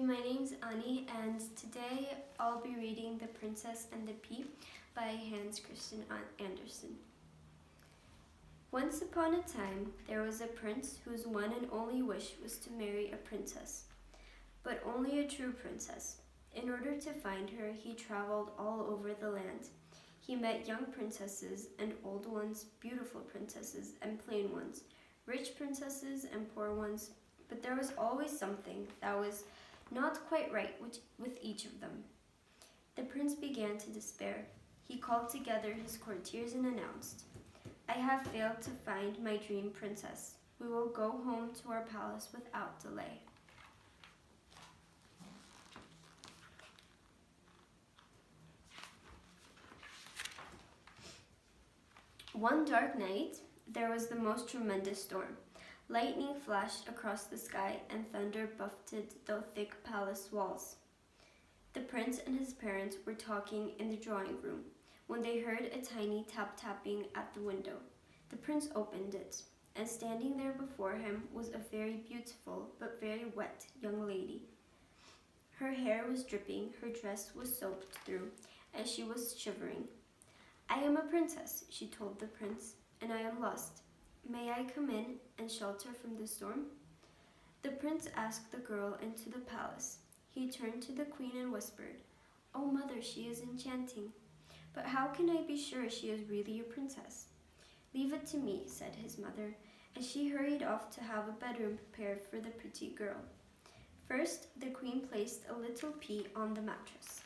my name's Ani, and today I'll be reading The Princess and the Pea by Hans Christian Andersen. Once upon a time, there was a prince whose one and only wish was to marry a princess, but only a true princess. In order to find her, he traveled all over the land. He met young princesses and old ones, beautiful princesses and plain ones, rich princesses and poor ones, but there was always something that was not quite right with each of them. The prince began to despair. He called together his courtiers and announced, "I have failed to find my dream princess. We will go home to our palace without delay." One dark night, there was the most tremendous storm. Lightning flashed across the sky and thunder buffeted the thick palace walls. The prince and his parents were talking in the drawing room when they heard a tiny tap-tapping at the window. The prince opened it, and standing there before him was a very beautiful but very wet young lady. Her hair was dripping, her dress was soaked through, and she was shivering. "I am a princess," she told the prince, "and I am lost. May I come in and shelter from the storm?" The prince asked the girl into the palace. He turned to the queen and whispered, "Oh, mother, she is enchanting. But how can I be sure she is really a princess?" "Leave it to me," said his mother, and she hurried off to have a bedroom prepared for the pretty girl. First, the queen placed a little pea on the mattress.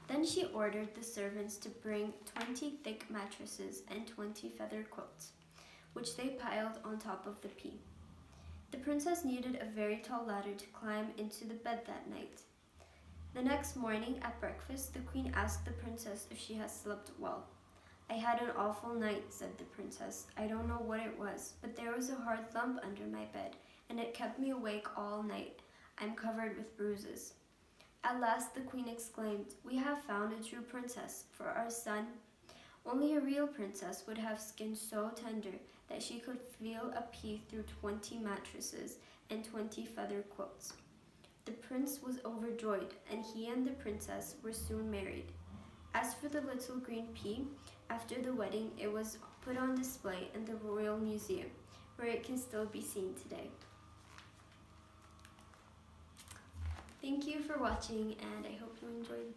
Then she ordered the servants to bring 20 thick mattresses and 20 feathered quilts, which they piled on top of the pea. The princess needed a very tall ladder to climb into the bed that night. The next morning at breakfast, the queen asked the princess if she had slept well. "I had an awful night," said the princess. "I don't know what it was, but there was a hard lump under my bed, and it kept me awake all night. I'm covered with bruises." At last the queen exclaimed, "We have found a true princess for our son." Only a real princess would have skin so tender that she could feel a pea through 20 mattresses and 20 feathered quilts. The prince was overjoyed, and he and the princess were soon married. As for the little green pea, after the wedding it was put on display in the Royal Museum, where it can still be seen today. Thank you for watching, and I hope you enjoyed.